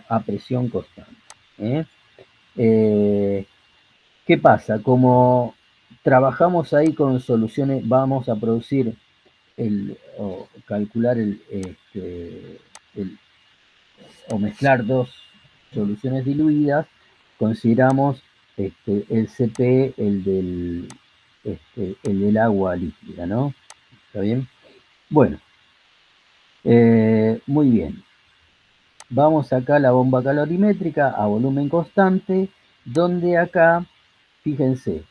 a presión constante. ¿Qué pasa? Como trabajamos ahí con soluciones, vamos a producir o calcular o mezclar dos soluciones diluidas, consideramos el CP, el del agua líquida, ¿no? ¿Está bien? Bueno, muy bien. Vamos acá a la bomba calorimétrica a volumen constante, donde acá, fíjense,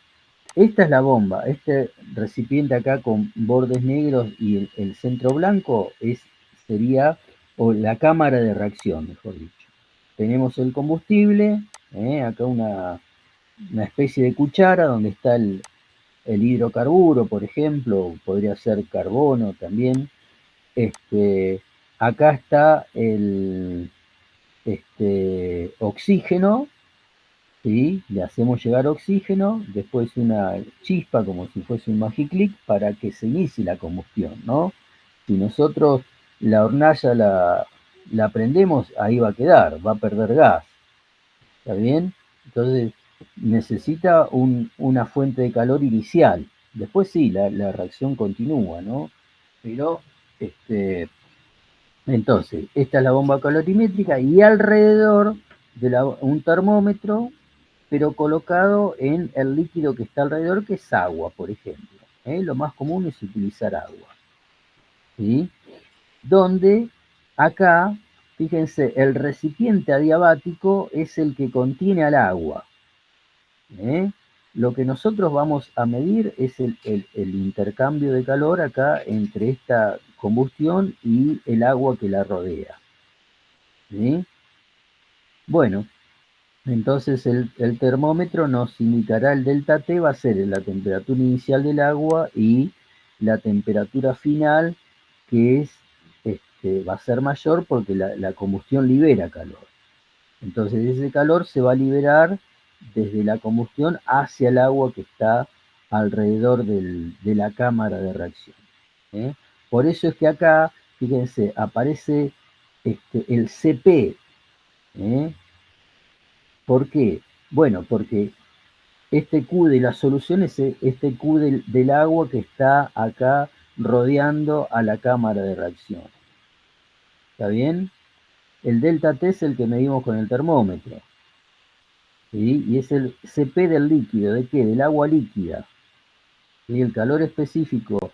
esta es la bomba, este recipiente acá con bordes negros y el centro blanco sería o la cámara de reacción, mejor dicho. Tenemos el combustible, acá una especie de cuchara donde está el hidrocarburo, por ejemplo, podría ser carbono también. Acá está el oxígeno, ¿sí? Le hacemos llegar oxígeno, después una chispa como si fuese un magiclick para que se inicie la combustión, ¿no? Si nosotros la hornalla la prendemos, ahí va a quedar, va a perder gas, ¿está bien? Entonces necesita una fuente de calor inicial. Después sí, la reacción continúa, ¿no? Pero, entonces, esta es la bomba calorimétrica y alrededor de un termómetro, pero colocado en el líquido que está alrededor, que es agua, por ejemplo. Lo más común es utilizar agua. ¿Sí? Donde acá, fíjense, el recipiente adiabático es el que contiene al agua. Lo que nosotros vamos a medir es el intercambio de calor acá entre esta combustión y el agua que la rodea. ¿Sí? Bueno, entonces el termómetro nos indicará el delta T, va a ser la temperatura inicial del agua y la temperatura final, que va a ser mayor porque la combustión libera calor. Entonces ese calor se va a liberar desde la combustión hacia el agua que está alrededor de la cámara de reacción. ¿eh? Por eso es que acá, fíjense, aparece el CP. ¿Por qué? Bueno, porque este Q de la solución es este Q del agua que está acá rodeando a la cámara de reacción. ¿Está bien? El delta T es el que medimos con el termómetro. ¿Sí? Y es el CP del líquido. ¿De qué? Del agua líquida. ¿Sí? El calor específico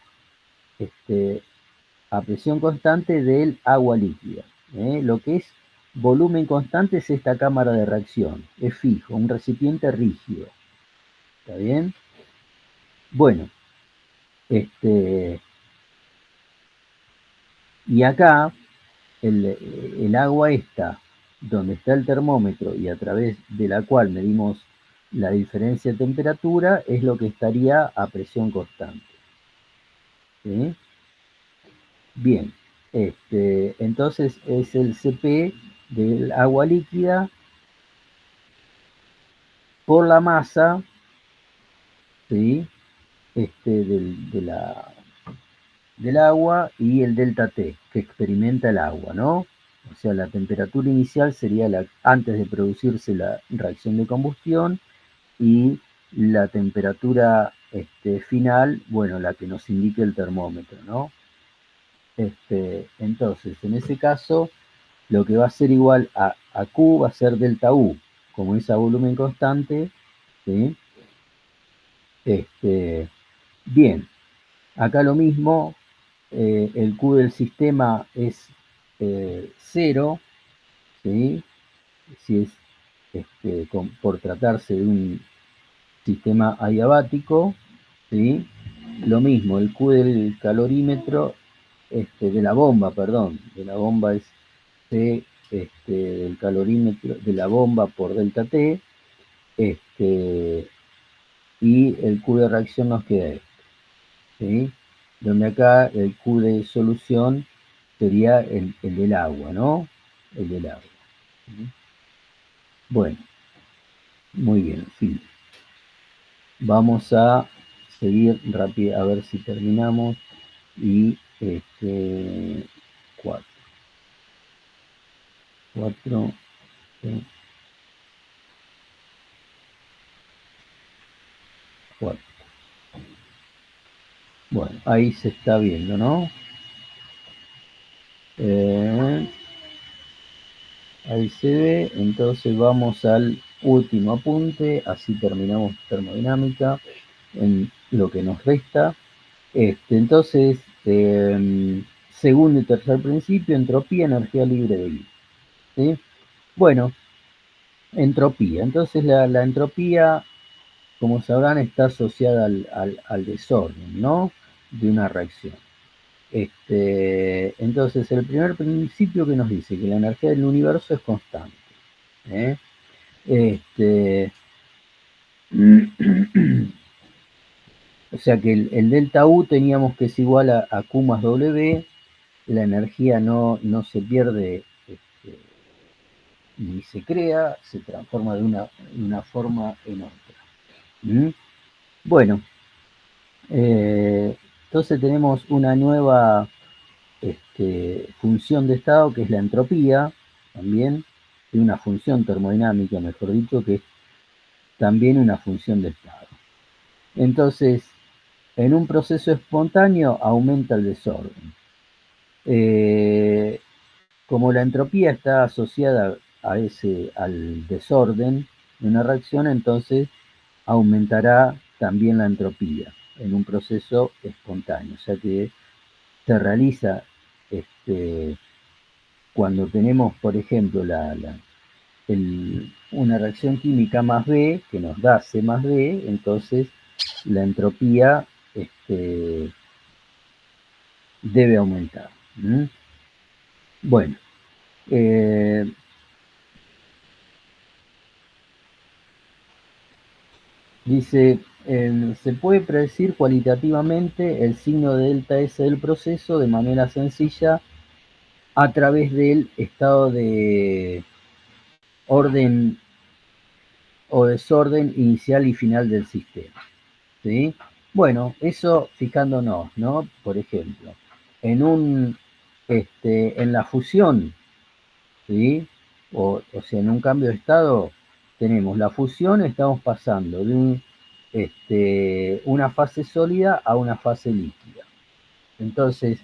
a presión constante del agua líquida. Lo que es volumen constante es esta cámara de reacción. Es fijo, un recipiente rígido. ¿Está bien? Bueno, y acá el agua esta, donde está el termómetro y a través de la cual medimos la diferencia de temperatura, es lo que estaría a presión constante. ¿Sí? Bien, entonces es el CP del agua líquida por la masa, ¿sí? Del agua y el delta T que experimenta el agua, ¿no? O sea, la temperatura inicial sería antes de producirse la reacción de combustión y la temperatura final, bueno, la que nos indique el termómetro, ¿no? Entonces, en ese caso, lo que va a ser igual a Q va a ser delta U, como es a volumen constante, ¿sí? Bien, acá lo mismo, el Q del sistema es 0, ¿sí? Si es por tratarse de un sistema adiabático, ¿sí? Lo mismo, el Q del calorímetro, de la bomba, perdón, de la bomba es C del calorímetro de la bomba por delta T, y el Q de reacción nos queda este, ¿sí? Donde acá el Q de solución sería el del agua, ¿no? El del agua. ¿Sí? Bueno, muy bien, fin. Vamos a seguir rápido a ver si terminamos. Y 4. 4, sí, 4. Bueno, ahí se está viendo, ¿no? Ahí se ve, entonces vamos al último apunte, así terminamos termodinámica en lo que nos resta. Entonces, segundo y tercer principio, entropía, energía libre de I. ¿Sí? Bueno, entropía. Entonces la entropía, como sabrán, está asociada al desorden, ¿no? De una reacción. Entonces, el primer principio que nos dice que la energía del universo es constante. ¿Eh? Este, o sea que el delta U teníamos que es igual a Q más W, la energía no se pierde ni se crea, se transforma de una forma en otra. ¿Mm? Bueno, entonces tenemos una nueva función de estado que es la entropía, también, y una función termodinámica, mejor dicho, que es también una función de estado. Entonces, en un proceso espontáneo aumenta el desorden. Eh, como la entropía está asociada al desorden de una reacción, entonces aumentará también la entropía en un proceso espontáneo. O sea que se realiza cuando tenemos, por ejemplo, una reacción química más B, que nos da C más D, entonces la entropía debe aumentar. ¿Mm? Bueno, eh, dice, se puede predecir cualitativamente el signo de delta S del proceso de manera sencilla a través del estado de orden o desorden inicial y final del sistema. ¿Sí? Bueno, eso fijándonos, ¿no? Por ejemplo, en la fusión, ¿sí? O sea, en un cambio de estado, tenemos la fusión, estamos pasando de una fase sólida a una fase líquida. Entonces,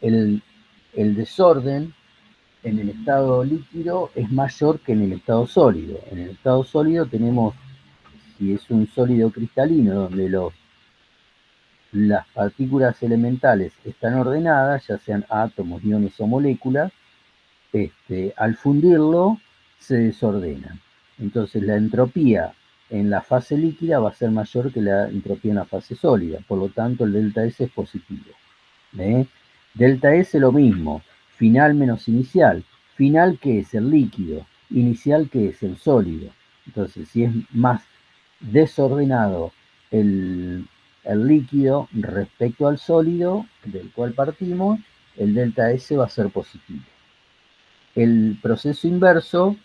el, el desorden en el estado líquido es mayor que en el estado sólido. En el estado sólido tenemos, si es un sólido cristalino, donde las partículas elementales están ordenadas, ya sean átomos, iones o moléculas, al fundirlo se desordenan. Entonces la entropía en la fase líquida va a ser mayor que la entropía en la fase sólida, por lo tanto el delta S es positivo. ¿Eh? Delta S lo mismo, final menos inicial. Final que es el líquido, inicial que es el sólido. Entonces, si es más desordenado el líquido respecto al sólido del cual partimos, el delta S va a ser positivo. El proceso inverso,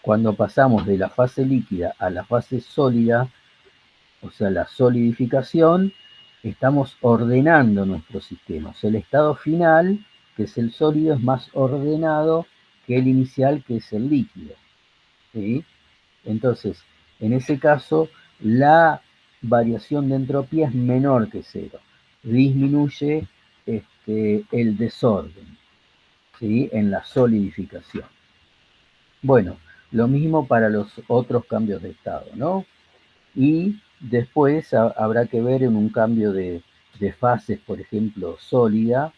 cuando pasamos de la fase líquida a la fase sólida, o sea, la solidificación, estamos ordenando nuestro sistema. O sea, el estado final, que es el sólido, es más ordenado que el inicial, que es el líquido. ¿Sí? Entonces, en ese caso, la variación de entropía es menor que cero. Disminuye el desorden, ¿sí? En la solidificación. Bueno, lo mismo para los otros cambios de estado, ¿no? Y después habrá que ver en un cambio de fases, por ejemplo, sólida,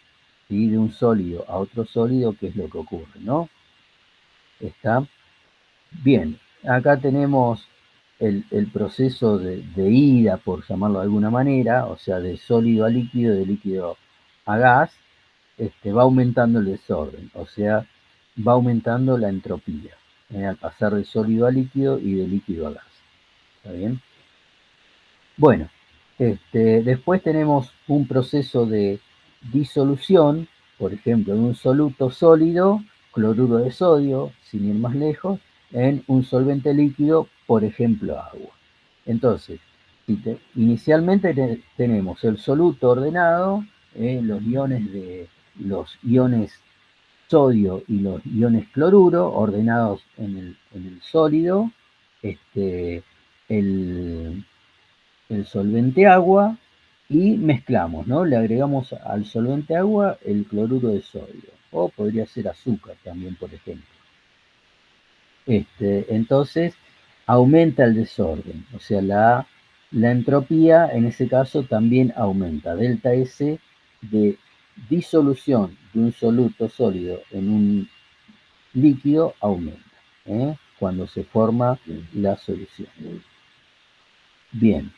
y de un sólido a otro sólido, qué es lo que ocurre, ¿no? Está bien. Acá tenemos el proceso de ida, por llamarlo de alguna manera, o sea, de sólido a líquido, de líquido a gas, va aumentando el desorden, o sea, va aumentando la entropía, al pasar de sólido a líquido y de líquido a gas. ¿Está bien? Bueno, después tenemos un proceso de disolución, por ejemplo, en un soluto sólido, cloruro de sodio, sin ir más lejos, en un solvente líquido, por ejemplo, agua. Entonces, inicialmente tenemos el soluto ordenado, los iones sodio y los iones cloruro ordenados en el sólido, el, el solvente agua y mezclamos, ¿no? Le agregamos al solvente agua el cloruro de sodio, o podría ser azúcar también, por ejemplo. Entonces aumenta el desorden, o sea, la entropía en ese caso también aumenta. Delta S de disolución de un soluto sólido en un líquido aumenta, cuando se forma la solución. Bien,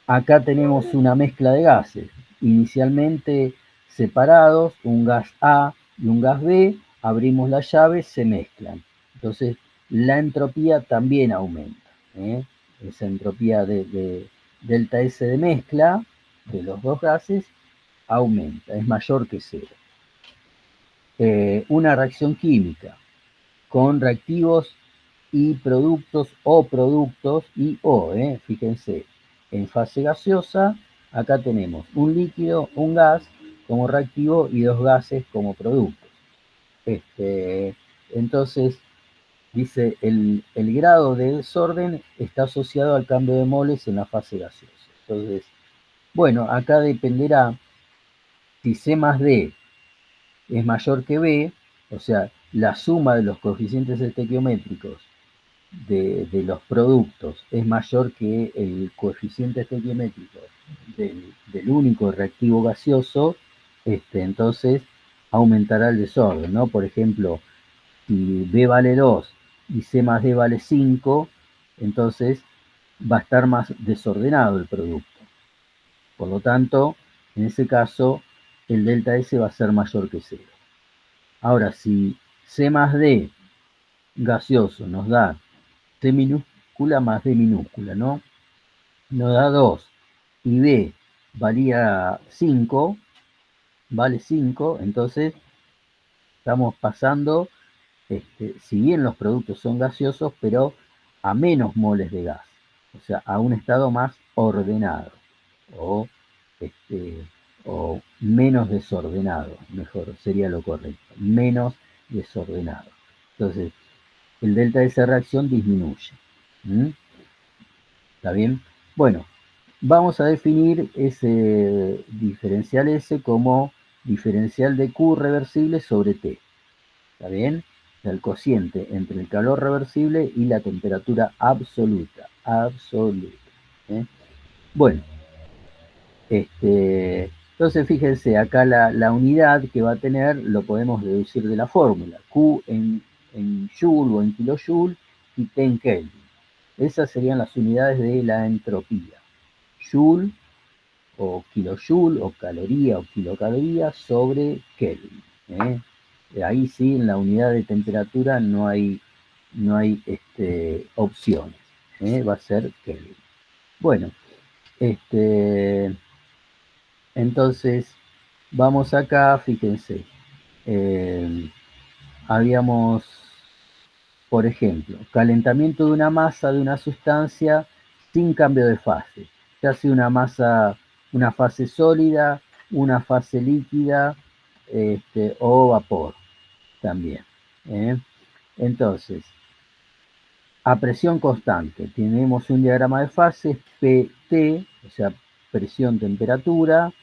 acá tenemos una mezcla de gases, inicialmente separados, un gas A y un gas B, abrimos la llave, se mezclan. Entonces, la entropía también aumenta. Esa entropía de delta S de mezcla de los dos gases aumenta, es mayor que cero. Una reacción química con reactivos y productos o productos y o, fíjense, en fase gaseosa, acá tenemos un líquido, un gas como reactivo y dos gases como productos. Entonces, dice, el grado de desorden está asociado al cambio de moles en la fase gaseosa. Entonces, bueno, acá dependerá si C más D es mayor que B, o sea, la suma de los coeficientes estequiométricos de los productos es mayor que el coeficiente estequiométrico del único reactivo gaseoso, entonces aumentará el desorden, ¿no? Por ejemplo, si B vale 2 y C más D vale 5, entonces va a estar más desordenado el producto. Por lo tanto, en ese caso, el delta S va a ser mayor que 0. Ahora, si C más D gaseoso nos da C minúscula más D minúscula, ¿no? Nos da 2 y B valía 5, vale 5, entonces estamos pasando, si bien los productos son gaseosos, pero a menos moles de gas, o sea, a un estado más ordenado o, o menos desordenado, mejor sería lo correcto, menos desordenado. Entonces, el delta de esa reacción disminuye. ¿Está bien? Bueno, vamos a definir ese diferencial S como diferencial de Q reversible sobre T. ¿Está bien? El cociente entre el calor reversible y la temperatura absoluta. Absoluta. Bueno, entonces fíjense, acá la unidad que va a tener lo podemos deducir de la fórmula. Q en joule o en kilojoule y T en Kelvin. Esas serían las unidades de la entropía. Joule o kilojoule o caloría o kilocaloría sobre Kelvin. Ahí sí, en la unidad de temperatura no hay opciones. Va a ser Kelvin. Bueno, entonces vamos acá, fíjense. Habíamos, por ejemplo, calentamiento de una masa de una sustancia sin cambio de fase, ya sea una fase sólida, una fase líquida, o vapor también. Entonces, a presión constante, tenemos un diagrama de fases, PT, o sea, presión-temperatura.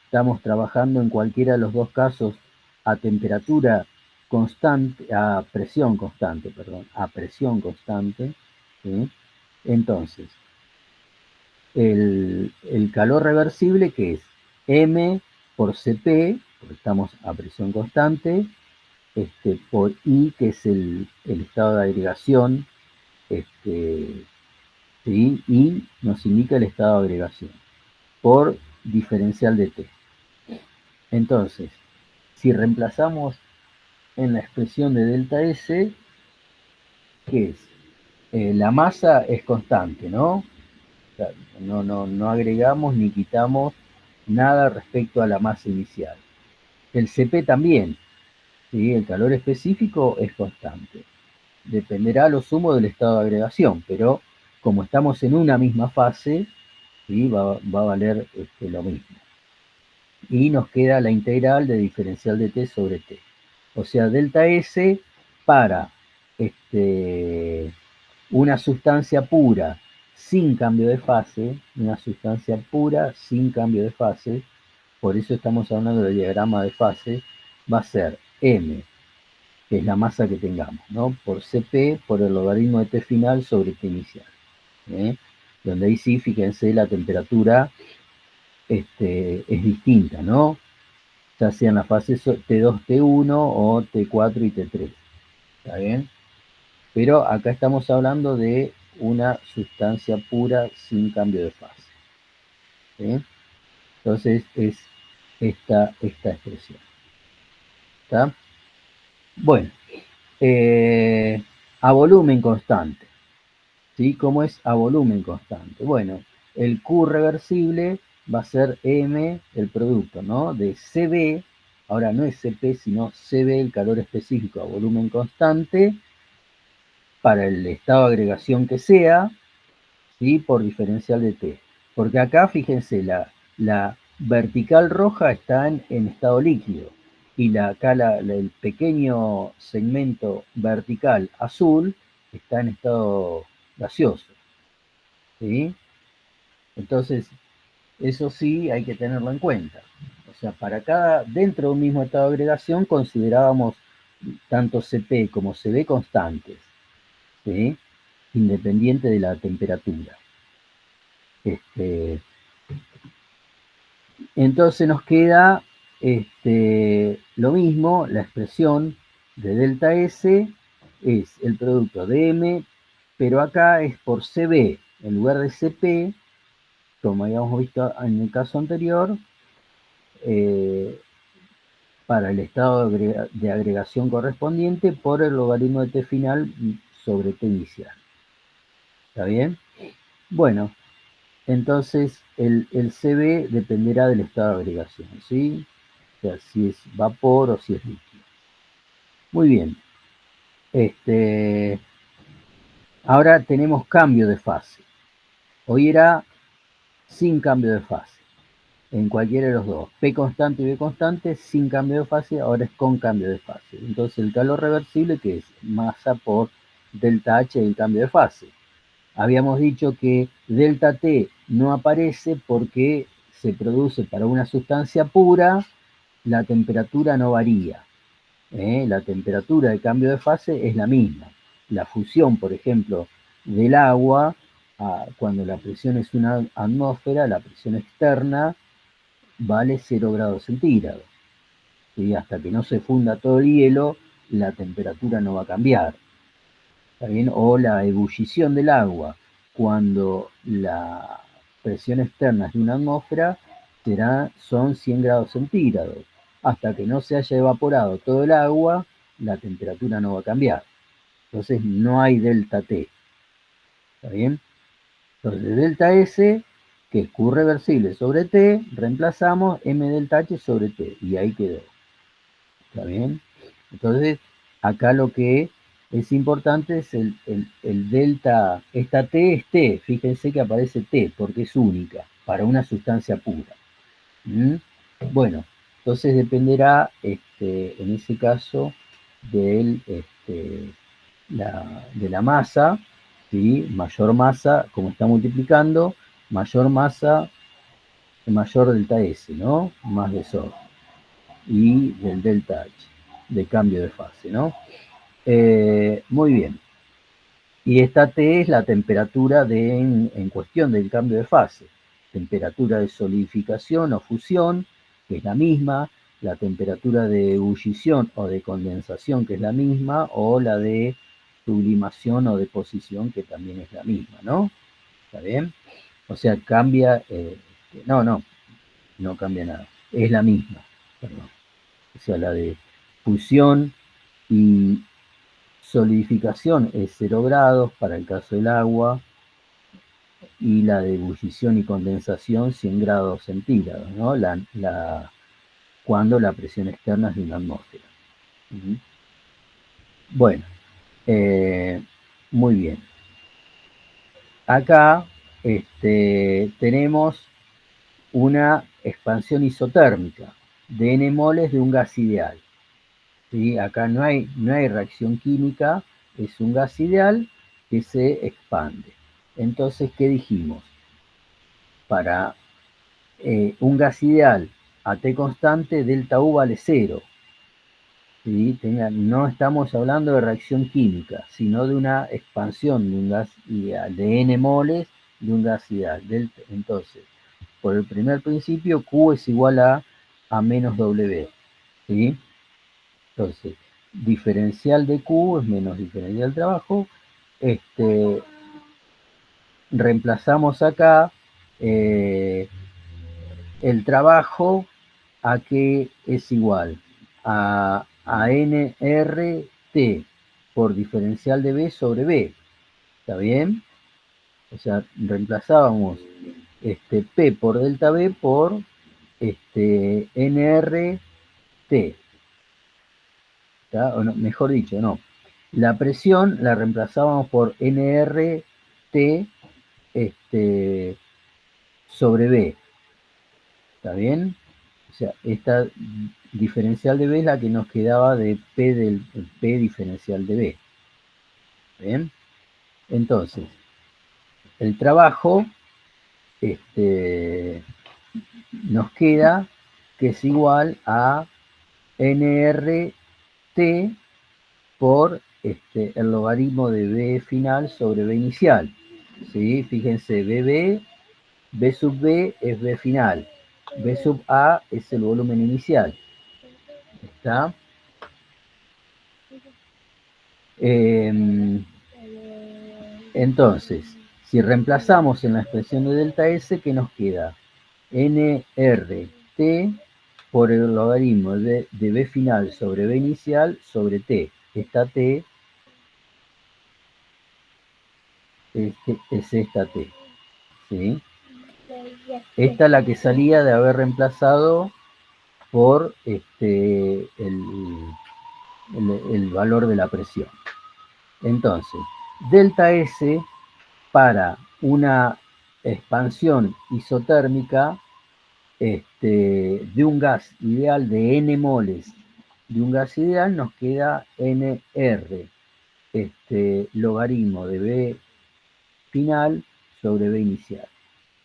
Estamos trabajando en cualquiera de los dos casos a temperatura constante, a presión constante, perdón, a presión constante. ¿Sí? Entonces, el calor reversible, que es M por Cp, porque estamos a presión constante, por I, que es el estado de agregación, ¿sí? Y nos indica el estado de agregación, por diferencial de T. Entonces, si reemplazamos en la expresión de delta S, ¿qué es? La masa es constante, ¿no? O sea, no agregamos ni quitamos nada respecto a la masa inicial. El Cp también, ¿sí? El calor específico es constante. Dependerá lo sumo del estado de agregación, pero como estamos en una misma fase, ¿sí? va a valer lo mismo. Y nos queda la integral de diferencial de T sobre T. O sea, delta S para una sustancia pura sin cambio de fase, una sustancia pura sin cambio de fase, por eso estamos hablando del diagrama de fase, va a ser M, que es la masa que tengamos, ¿no? Por Cp por el logaritmo de T final sobre T inicial. Donde ahí sí, fíjense, la temperatura es distinta, ¿no? Ya sea en la fase T2, T1 o T4 y T3. ¿Está bien? Pero acá estamos hablando de una sustancia pura sin cambio de fase. ¿Sí? Entonces es esta expresión. ¿Está? Bueno, a volumen constante. ¿Sí? ¿Cómo es a volumen constante? Bueno, el Q reversible va a ser M, el producto, ¿no? De Cb, ahora no es Cp, sino Cb, el calor específico a volumen constante, para el estado de agregación que sea, ¿sí? Por diferencial de T. Porque acá, fíjense, la vertical roja está en estado líquido y acá el pequeño segmento vertical azul está en estado gaseoso. ¿Sí? Entonces, eso sí hay que tenerlo en cuenta. O sea, dentro de un mismo estado de agregación considerábamos tanto Cp como Cv constantes, ¿sí? Independiente de la temperatura. Entonces nos queda lo mismo, la expresión de delta S es el producto de M, pero acá es por Cb, en lugar de Cp, como habíamos visto en el caso anterior, eh, para el estado de agregación correspondiente por el logaritmo de T final sobre T inicial. ¿Está bien? Bueno, entonces el Cb dependerá del estado de agregación, ¿sí? O sea, si es vapor o si es líquido. Muy bien. Ahora tenemos cambio de fase. Hoy era sin cambio de fase, en cualquiera de los dos. P constante y B constante, sin cambio de fase, ahora es con cambio de fase. Entonces el calor reversible, que es masa por delta H del cambio de fase. Habíamos dicho que delta T no aparece porque se produce para una sustancia pura, la temperatura no varía. La temperatura de cambio de fase es la misma. La fusión, por ejemplo, del agua, cuando la presión es una atmósfera, la presión externa vale 0 grados centígrados. Y hasta que no se funda todo el hielo, la temperatura no va a cambiar. ¿Está bien? O la ebullición del agua, cuando la presión externa es de una atmósfera, son 100 grados centígrados. Hasta que no se haya evaporado todo el agua, la temperatura no va a cambiar. Entonces no hay delta T. ¿Está bien? Entonces delta S, que es Q reversible sobre T, reemplazamos M delta H sobre T. Y ahí quedó. ¿Está bien? Entonces, acá lo que es importante es el delta, esta T es T, fíjense que aparece T porque es única para una sustancia pura. ¿Mm? Bueno, entonces dependerá, en ese caso, de la masa, ¿sí? Mayor masa, como está multiplicando, mayor masa, mayor delta S, ¿no? Más de eso y del delta H, de cambio de fase, ¿no? Muy bien. Y esta T es la temperatura en cuestión del cambio de fase. Temperatura de solidificación o fusión, que es la misma, la temperatura de ebullición o de condensación, que es la misma, o la de sublimación o deposición, que también es la misma, ¿no? ¿Está bien? O sea, cambia, no cambia nada, es la misma, perdón. O sea, la de fusión y solidificación es 0 grados para el caso del agua y la de ebullición y condensación 100 grados centígrados, ¿no? Cuando la presión externa es de una atmósfera. Bueno, muy bien. Acá tenemos una expansión isotérmica de n moles de un gas ideal. ¿sí? Acá no hay reacción química, es un gas ideal que se expande. Entonces, ¿qué dijimos? Para un gas ideal a T constante, delta U vale 0. ¿Sí? No estamos hablando de reacción química, sino de una expansión de un gas ideal, de n moles de un gas ideal. Entonces, por el primer principio, Q es igual a menos W. ¿Sí? Entonces, diferencial de Q es menos diferencial del trabajo. Reemplazamos acá el trabajo a que es igual a nRT por diferencial de B sobre B. ¿Está bien? O sea, reemplazábamos P por delta B por nRT. O no, mejor dicho, no. La presión la reemplazábamos por nRT sobre B. ¿Está bien? O sea, esta diferencial de B es la que nos quedaba de P del P diferencial de B. ¿Bien? Entonces, el trabajo nos queda que es igual a nRT por el logaritmo de B final sobre B inicial. ¿Sí? Fíjense, B sub B es B final. B sub A es el volumen inicial. ¿Está? Entonces, si reemplazamos en la expresión de delta S, ¿qué nos queda? nRT por el logaritmo de B final sobre B inicial sobre T. Esta T es esta T. ¿Sí? Esta es la que salía de haber reemplazado por el valor de la presión. Entonces, delta S para una expansión isotérmica de un gas ideal de n moles de un gas ideal nos queda nr logaritmo de B final sobre B inicial.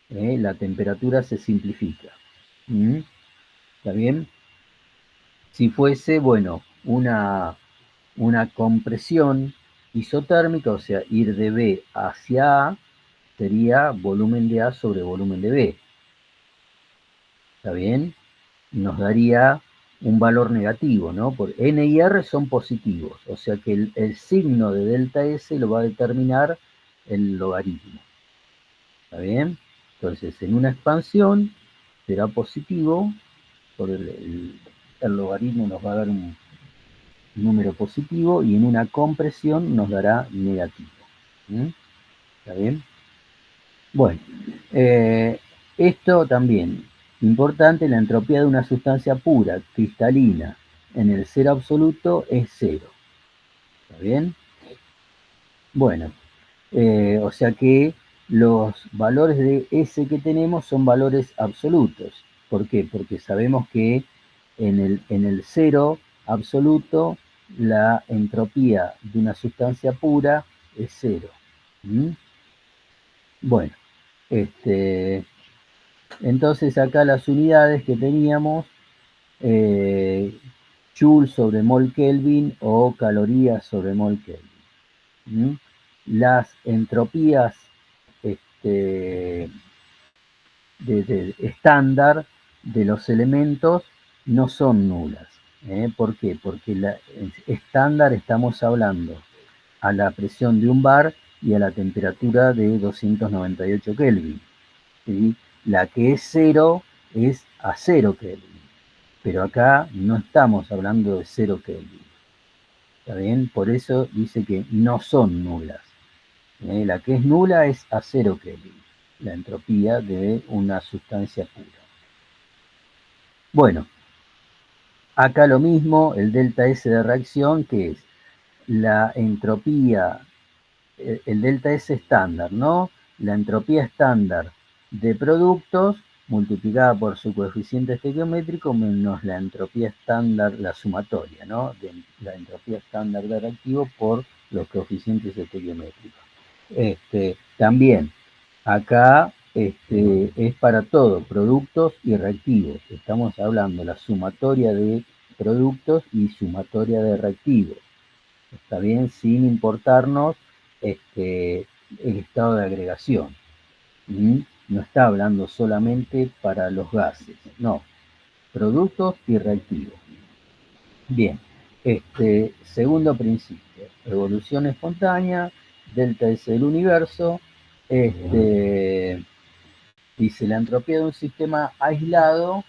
La temperatura se simplifica. ¿Mm? ¿Está bien? Si fuese, bueno, una compresión isotérmica, o sea, ir de B hacia A, sería volumen de A sobre volumen de B. ¿Está bien? Nos daría un valor negativo, ¿no? Por N y R son positivos, o sea que el signo de delta S lo va a determinar el logaritmo. ¿Está bien? Entonces, en una expansión será positivo, por el logaritmo nos va a dar un número positivo, y en una compresión nos dará negativo. ¿Está bien? Bueno, esto también, importante, la entropía de una sustancia pura, cristalina, en el cero absoluto es cero. ¿Está bien? Bueno, o sea que los valores de S que tenemos son valores absolutos. ¿Por qué? Porque sabemos que en el cero absoluto la entropía de una sustancia pura es cero. ¿Mm? Bueno, entonces acá las unidades que teníamos, Joule sobre mol Kelvin o calorías sobre mol Kelvin. Las entropías de estándar de los elementos no son nulas. ¿Por qué? Porque estándar estamos hablando a la presión de un bar y a la temperatura de 298 Kelvin. ¿Sí? La que es cero es a 0 Kelvin, pero acá no estamos hablando de 0 Kelvin. ¿Está bien? Por eso dice que no son nulas. La que es nula es a 0 Kelvin, la entropía de una sustancia pura. Bueno, acá lo mismo, el delta S de reacción, que es la entropía, el delta S estándar, ¿no? La entropía estándar de productos multiplicada por su coeficiente estequiométrico menos la entropía estándar, la sumatoria, ¿no? De la entropía estándar de reactivo por los coeficientes estequiométricos. También, acá es para todo, productos y reactivos. Estamos hablando de la sumatoria de productos y sumatoria de reactivos. Está bien, sin importarnos el estado de agregación. No está hablando solamente para los gases, no, productos y reactivos. Bien, segundo principio, evolución espontánea, delta S del universo, dice la entropía de un sistema aislado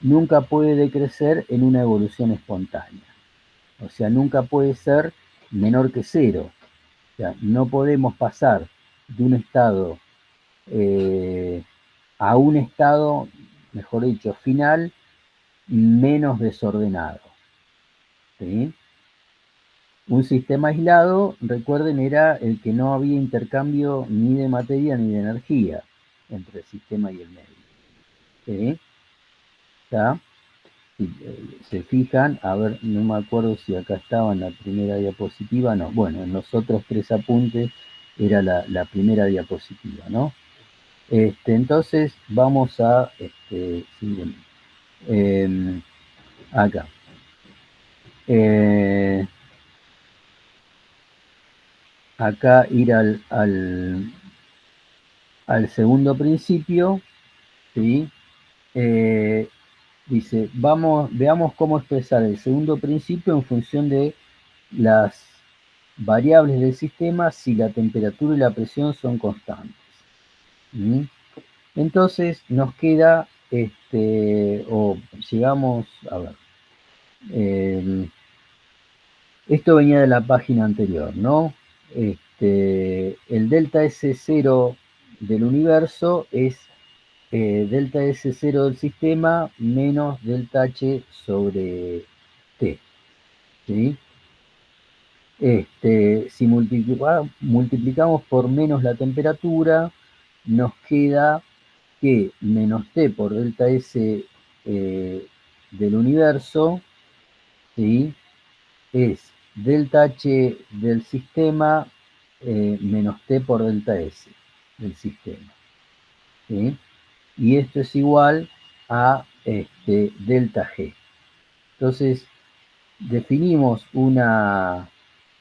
nunca puede decrecer en una evolución espontánea. O sea, nunca puede ser menor que cero. O sea, no podemos pasar de un estado a un estado, mejor dicho, final, menos desordenado. ¿Sí? Un sistema aislado, recuerden, era el que no había intercambio ni de materia ni de energía entre el sistema y el medio. ¿Sí? ¿Está? Si se fijan, a ver, no me acuerdo si acá estaba en la primera diapositiva, no. Bueno, en los otros 3 apuntes era la primera diapositiva, ¿no? Entonces vamos a, acá. Acá ir al segundo principio, ¿sí? Dice, veamos cómo expresar el segundo principio en función de las variables del sistema si la temperatura y la presión son constantes. ¿Sí? Entonces nos queda, o llegamos, a ver, esto venía de la página anterior, ¿no? El delta S0 del universo es delta S0 del sistema menos delta H sobre T. ¿Sí? Si multiplicamos por menos la temperatura, nos queda que menos T por delta S del universo, ¿sí? Es delta H del sistema menos T por delta S del sistema. ¿Sí? Y esto es igual a delta G. Entonces, definimos una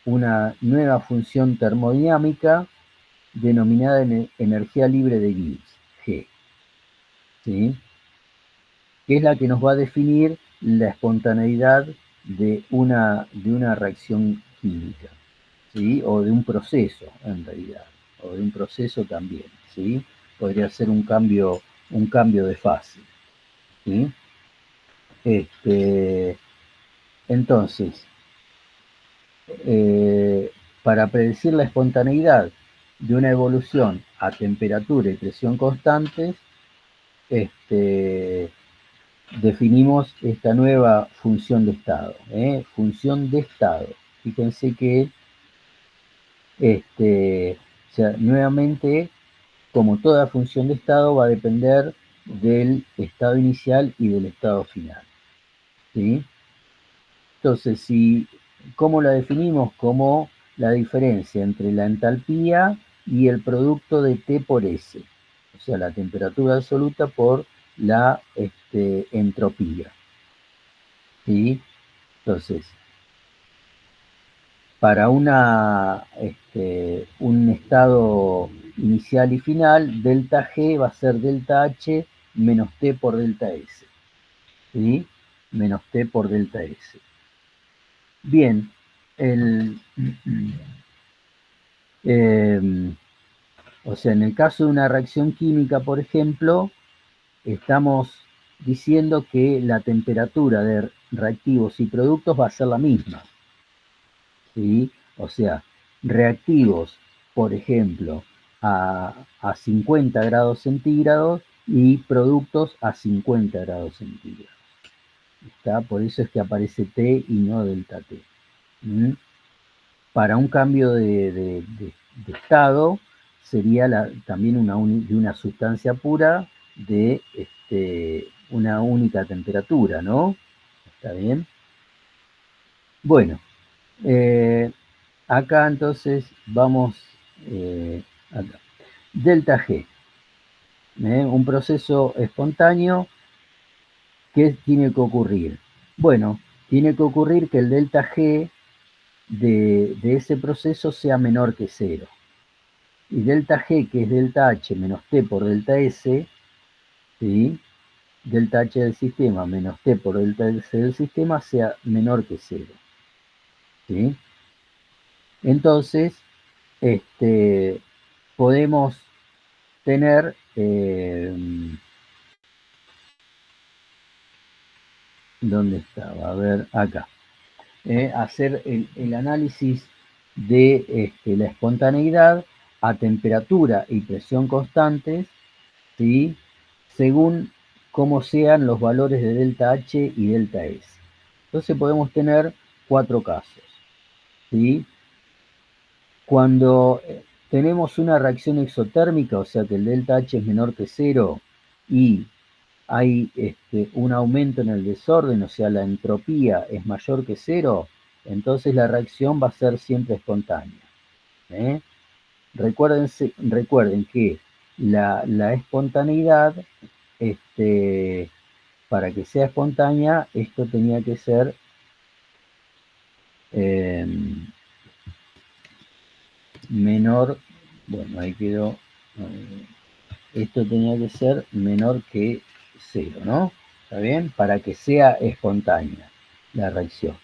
nueva función termodinámica denominada energía libre de Gibbs, G. ¿Sí? Que es la que nos va a definir la espontaneidad de una reacción química, ¿sí? O de un proceso, en realidad, o de un proceso también, ¿sí? Podría ser un cambio de fase, ¿sí? Entonces, para predecir la espontaneidad de una evolución a temperatura y presión constantes, definimos esta nueva función de estado. Función de estado. Fíjense que, o sea, nuevamente, como toda función de estado, va a depender del estado inicial y del estado final. ¿Sí? Entonces, ¿cómo la definimos? Como la diferencia entre la entalpía y el producto de T por S. O sea, la temperatura absoluta por la entropía. ¿Sí? Entonces, para un estado inicial y final, delta G va a ser delta H menos T por delta S. ¿Sí? Menos T por delta S. Bien, o sea, en el caso de una reacción química, por ejemplo, estamos diciendo que la temperatura de reactivos y productos va a ser la misma. ¿Sí? O sea, reactivos, por ejemplo, a 50 grados centígrados y productos a 50 grados centígrados. ¿Está? Por eso es que aparece T y no delta T. ¿Mm? Para un cambio de estado sería también de una sustancia pura de una única temperatura, ¿no? ¿Está bien? Bueno, acá entonces vamos acá. Delta G, un proceso espontáneo. ¿Qué tiene que ocurrir? Bueno, tiene que ocurrir que el delta G de ese proceso sea menor que cero. Y delta G, que es delta H menos T por delta S, ¿sí? Delta H del sistema menos T por delta S del sistema sea menor que cero. ¿Sí? Entonces, podemos tener, ¿dónde estaba? A ver, acá. Hacer el análisis de la espontaneidad a temperatura y presión constantes, ¿sí? Según cómo sean los valores de delta H y delta S. Entonces podemos tener 4 casos. ¿Sí? Cuando tenemos una reacción exotérmica, o sea que el delta H es menor que cero y hay un aumento en el desorden, o sea la entropía es mayor que cero, entonces la reacción va a ser siempre espontánea. ¿eh? Recuerden que la espontaneidad, para que sea espontánea, esto tenía que ser eh, menor, bueno, ahí quedó, esto tenía que ser menor que cero, ¿no? ¿Está bien? Para que sea espontánea la reacción.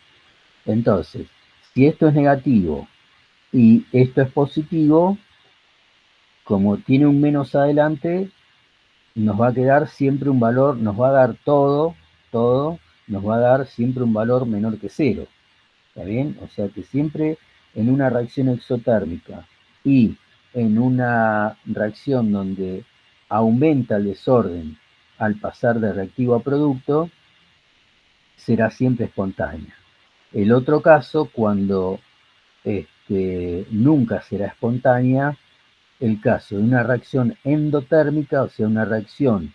Entonces, si esto es negativo y esto es positivo, como tiene un menos adelante, nos va a quedar siempre un valor, nos va a dar todo, nos va a dar siempre un valor menor que cero. ¿Está bien? O sea que siempre en una reacción exotérmica y en una reacción donde aumenta el desorden al pasar de reactivo a producto, será siempre espontánea. El otro caso, cuando nunca será espontánea, el caso de una reacción endotérmica, o sea, una reacción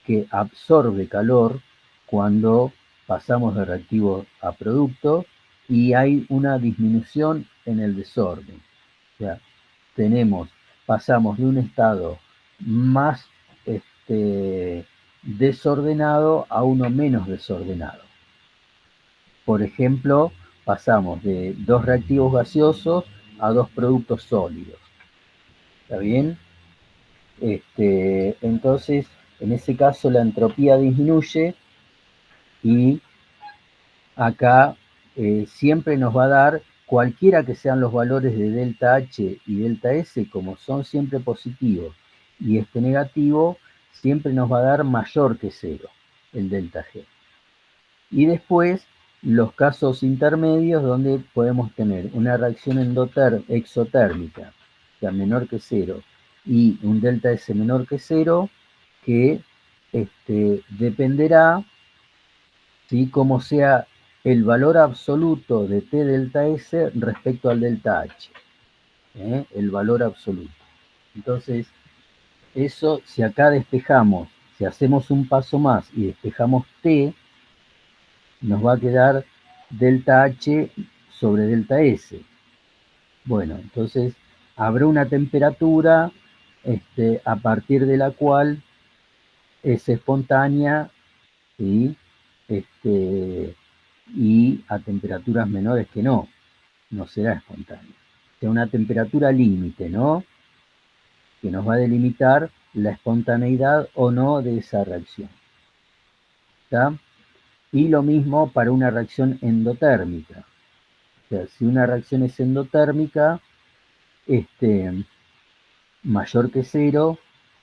que absorbe calor cuando pasamos de reactivo a producto y hay una disminución en el desorden. O sea, pasamos de un estado más desordenado a uno menos desordenado. Por ejemplo, pasamos de 2 reactivos gaseosos a 2 productos sólidos. ¿Está bien? Entonces, en ese caso la entropía disminuye y acá siempre nos va a dar, cualquiera que sean los valores de delta H y delta S, como son siempre positivos y negativo, siempre nos va a dar mayor que cero el delta G. Y después los casos intermedios donde podemos tener una reacción exotérmica, o sea, menor que cero, y un delta S menor que cero, que dependerá, ¿sí?, cómo sea el valor absoluto de T delta S respecto al delta H, el valor absoluto. Entonces, eso, si acá despejamos, si hacemos un paso más y despejamos T, nos va a quedar delta H sobre delta S. Bueno, entonces habrá una temperatura a partir de la cual es espontánea, ¿sí? Y a temperaturas menores que no será espontánea. O sea, una temperatura límite, ¿no? Que nos va a delimitar la espontaneidad o no de esa reacción. ¿Está? Y lo mismo para una reacción endotérmica. O sea, si una reacción es endotérmica, mayor que cero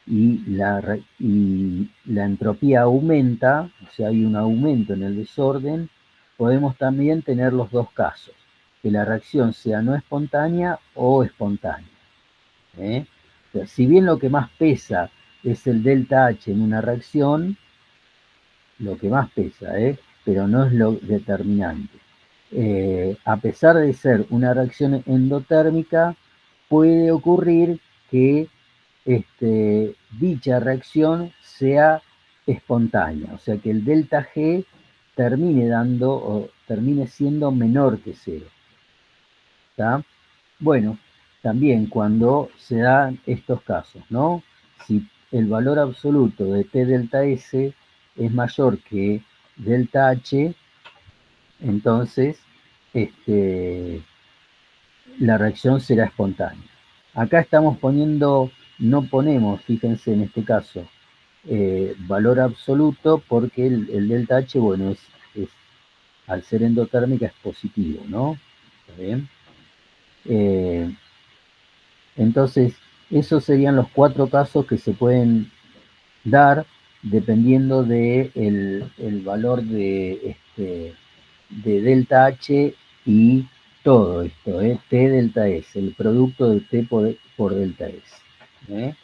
y la entropía aumenta, o sea, hay un aumento en el desorden, podemos también tener los dos casos, que la reacción sea no espontánea o espontánea. O sea, si bien lo que más pesa es el delta H en una reacción, lo que más pesa, pero no es lo determinante. A pesar de ser una reacción endotérmica, puede ocurrir que dicha reacción sea espontánea, o sea que el delta G termine dando o termine siendo menor que cero. ¿Está? Bueno, también cuando se dan estos casos, ¿no? Si el valor absoluto de T delta S es mayor que delta H, entonces la reacción será espontánea. Acá estamos poniendo, no ponemos, fíjense en este caso, valor absoluto porque el delta H, bueno, al ser endotérmica es positivo, ¿no? ¿Está bien? Entonces, esos serían los 4 casos que se pueden dar dependiendo de el valor de delta H y todo esto, T delta S, el producto de T por delta S.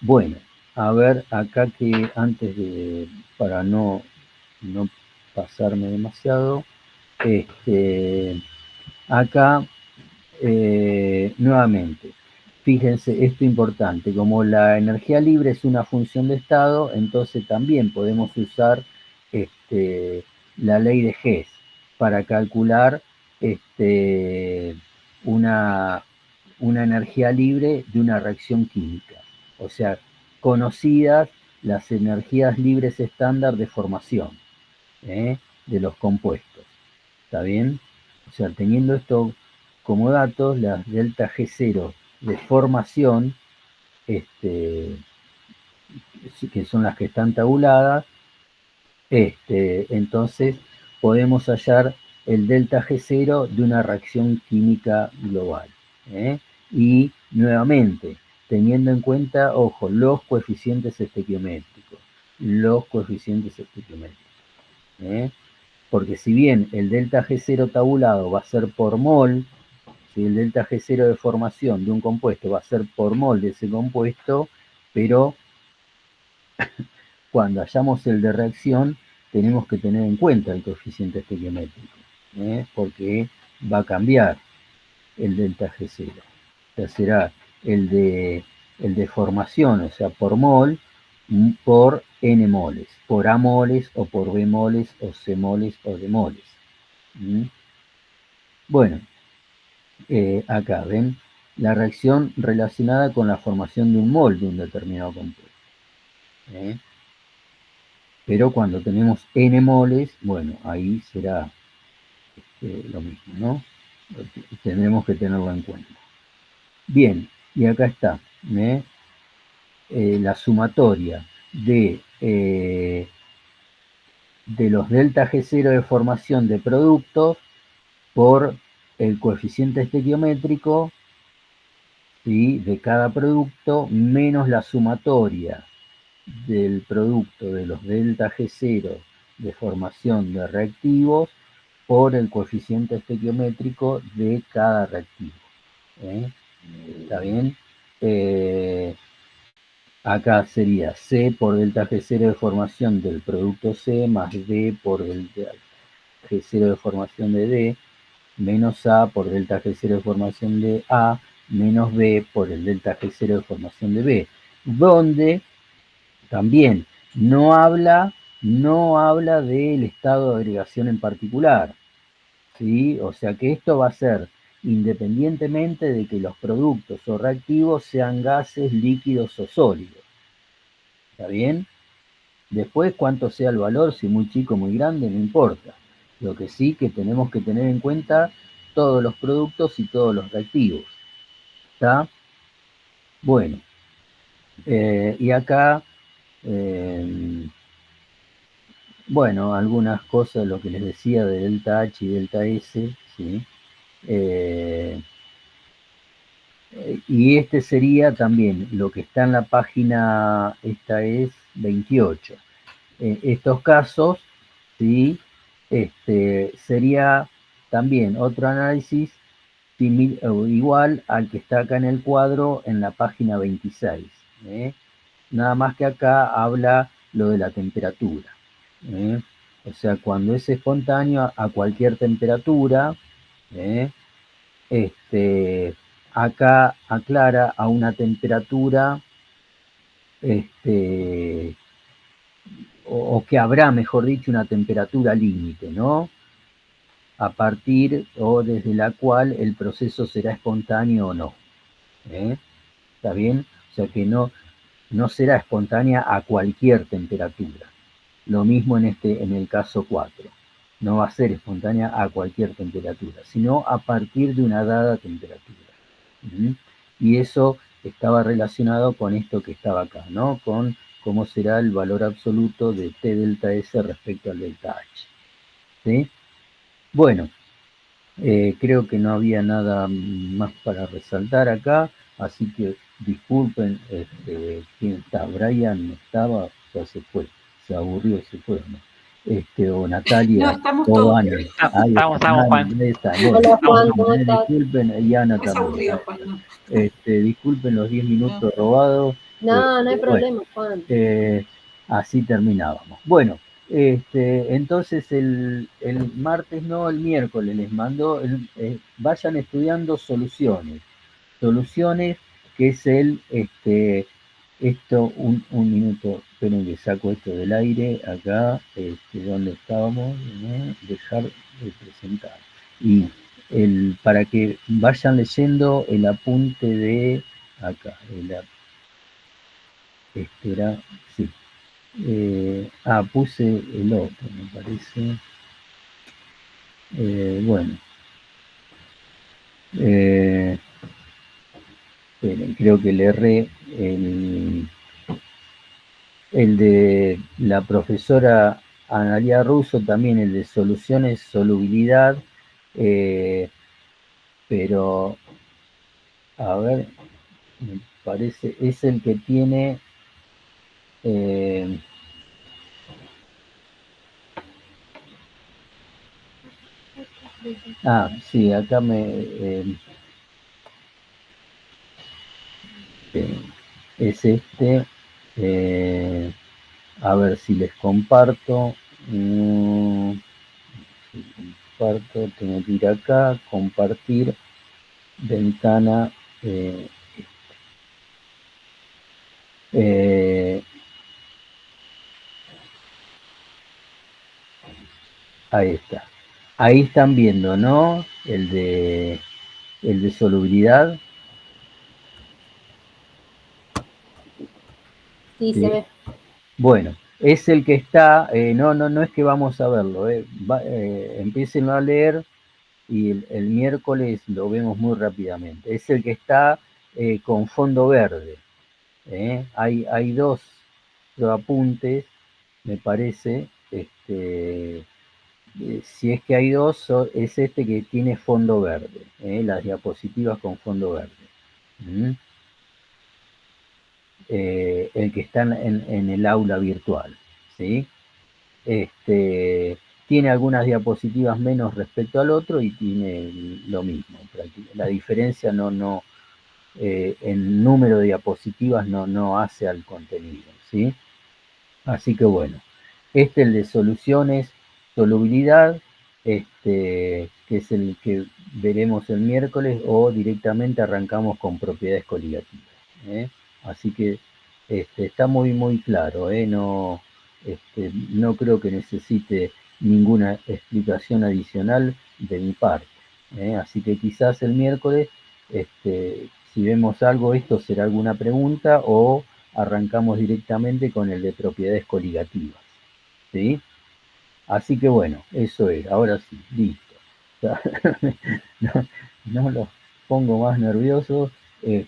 Bueno, a ver, acá que antes de, para no pasarme demasiado, acá nuevamente, fíjense, esto importante, como la energía libre es una función de estado, entonces también podemos usar la ley de Hess para calcular una, una energía libre de una reacción química. O sea, conocidas las energías libres estándar de formación de los compuestos. ¿Está bien? O sea, teniendo esto como datos, las delta G0 de formación, que son las que están tabuladas, entonces podemos hallar el delta G0 de una reacción química global. Y nuevamente, teniendo en cuenta, ojo, los coeficientes estequiométricos. Los coeficientes estequiométricos. Porque si bien el delta G0 tabulado va a ser por mol, si el delta G0 de formación de un compuesto va a ser por mol de ese compuesto, pero cuando hallamos el de reacción tenemos que tener en cuenta el coeficiente estequiométrico, porque va a cambiar el delta G0. O sea, será el de formación, o sea, por mol, por n moles, por A moles o por B moles o C moles o D moles. Bueno, acá ven la reacción relacionada con la formación de un mol de un determinado compuesto. Pero cuando tenemos n moles, bueno, ahí será lo mismo, ¿no? Tendremos que tenerlo en cuenta. Bien, y acá está la sumatoria de los delta G0 de formación de productos por el coeficiente estequiométrico, ¿sí?, de cada producto menos la sumatoria del producto de los delta G0 de formación de reactivos por el coeficiente estequiométrico de cada reactivo. ¿Está bien? Acá sería C por delta G0 de formación del producto C más D por delta G0 de formación de D menos A por delta G0 de formación de A menos B por el delta G0 de formación de B, donde también no habla del estado de agregación en particular, ¿sí? O sea que esto va a ser independientemente de que los productos o reactivos sean gases, líquidos o sólidos. ¿Está bien? Después, cuánto sea el valor, si muy chico o muy grande, no importa. Lo que sí que tenemos que tener en cuenta todos los productos y todos los reactivos. ¿Está? Bueno, y acá, bueno, algunas cosas, lo que les decía de delta H y delta S, ¿sí? Y este sería también lo que está en la página, esta es 28. Estos casos, ¿sí? Sería también otro análisis igual al que está acá en el cuadro en la página 26. Nada más que acá habla lo de la temperatura. O sea, cuando es espontáneo a cualquier temperatura, acá aclara a una temperatura o que habrá, mejor dicho, una temperatura límite, ¿no? A partir o desde la cual el proceso será espontáneo o no. ¿Está bien? O sea que no será espontánea a cualquier temperatura. Lo mismo en el caso 4. No va a ser espontánea a cualquier temperatura, sino a partir de una dada temperatura. Y eso estaba relacionado con esto que estaba acá, ¿no? Con cómo será el valor absoluto de T delta S respecto al delta H. ¿Sí? Bueno, creo que no había nada más para resaltar acá, así que disculpen, ¿quién está? Brian no estaba, ya se fue, se aburrió, se fue, ¿no? O Natalia, no, estamos o todos. Ana. Estamos, Juan. Ahí está. Bueno, Hola Juan, ¿cómo estás? disculpen, y Ana Es también. aburrido, Juan, ¿no? Disculpen los 10 minutos robados. No, no hay Bueno, problema, Juan. así terminábamos. Bueno, entonces el martes, no, el miércoles les mando, vayan estudiando soluciones. Soluciones, que es esto, un minuto, esperen que saco esto del aire, acá, donde estábamos, dejar de presentar. Y para que vayan leyendo el apunte de acá, era, sí. Puse el otro, me parece. Bueno. Creo que le erré el de la profesora Analia Russo, también el de soluciones, solubilidad, pero a ver, me parece, es el que tiene sí, acá es a ver si les comparto. Comparto, tengo que ir acá, compartir, ventana. Ahí está. Ahí están viendo, ¿no? El de solubilidad. Sí, se ve. Bueno, es el que está, no es que vamos a verlo, empiecen a leer y el miércoles lo vemos muy rápidamente. Es el que está con fondo verde. Hay dos apuntes, me parece. Si es que hay dos, es este que tiene fondo verde, las diapositivas con fondo verde. El que está en el aula virtual, ¿sí? Tiene algunas diapositivas menos respecto al otro y tiene lo mismo. La diferencia en número de diapositivas no hace al contenido, ¿sí? Así que bueno, el de soluciones, solubilidad, que es el que veremos el miércoles, o directamente arrancamos con propiedades coligativas. Así que está muy claro, no creo que necesite ninguna explicación adicional de mi parte. Así que quizás el miércoles, si vemos algo, esto será alguna pregunta, o arrancamos directamente con el de propiedades coligativas. ¿Sí? Así que bueno, eso es. Ahora sí, listo. No los pongo más nerviosos. Y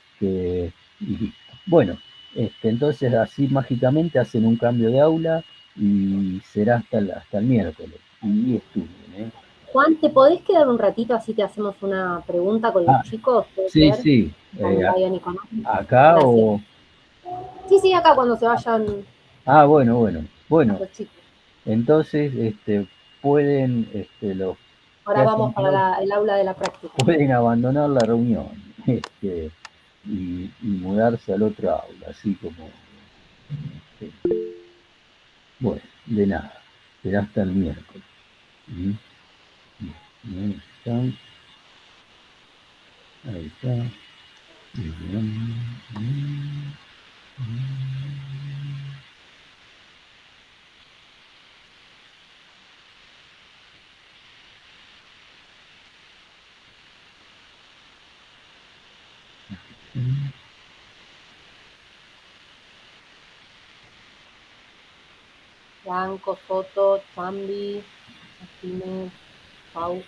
listo. Bueno, entonces así mágicamente hacen un cambio de aula y será hasta el miércoles. Y estudien, ¿eh? Juan, ¿te podés quedar un ratito así te hacemos una pregunta con los chicos? ¿Puede Sí, ser? sí. Con Brian y con Ana. ¿Acá Gracias. o...? Sí, acá cuando se vayan Bueno. los chicos. Entonces, pueden, los que Ahora hayan vamos para el aula de la práctica. pueden abandonar la reunión, y mudarse al otro aula, así como, bueno, de nada, será hasta el miércoles. Ahí está. Ahí está. Blanco, Soto, Chambi, Martínez, Pau.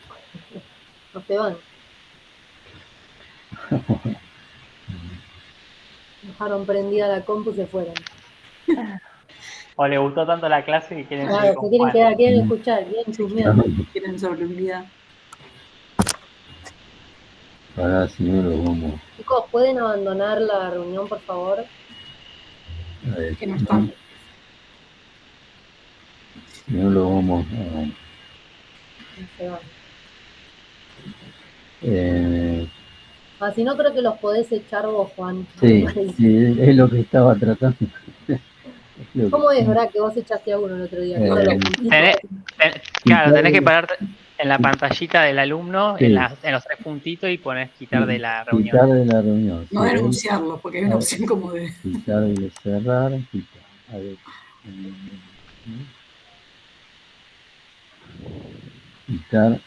No se van. Dejaron prendida la compu y se fueron. O le gustó tanto la clase que quieren seguir Claro, con se quieren Juan. quedar, quieren escuchar, quieren chusmear. Quieren solemnidad. Ahora si no lo vamos. Chicos, ¿pueden abandonar la reunión, por favor? A ver, Que no están. si no lo vamos a. No se van. Si no, creo que los podés echar vos, Juan. Sí, sí, es lo que estaba tratando. ¿Cómo es, verdad, que vos echaste a uno el otro día? Que eran los puntitos. Claro, tenés que pararte en la pantallita del alumno, sí, en los 3 puntitos y pones quitar de la reunión. Quitar de la reunión. No sí, denunciarlo, porque hay una opción como de... Quitar y cerrar, quitar. A ver. Quitar.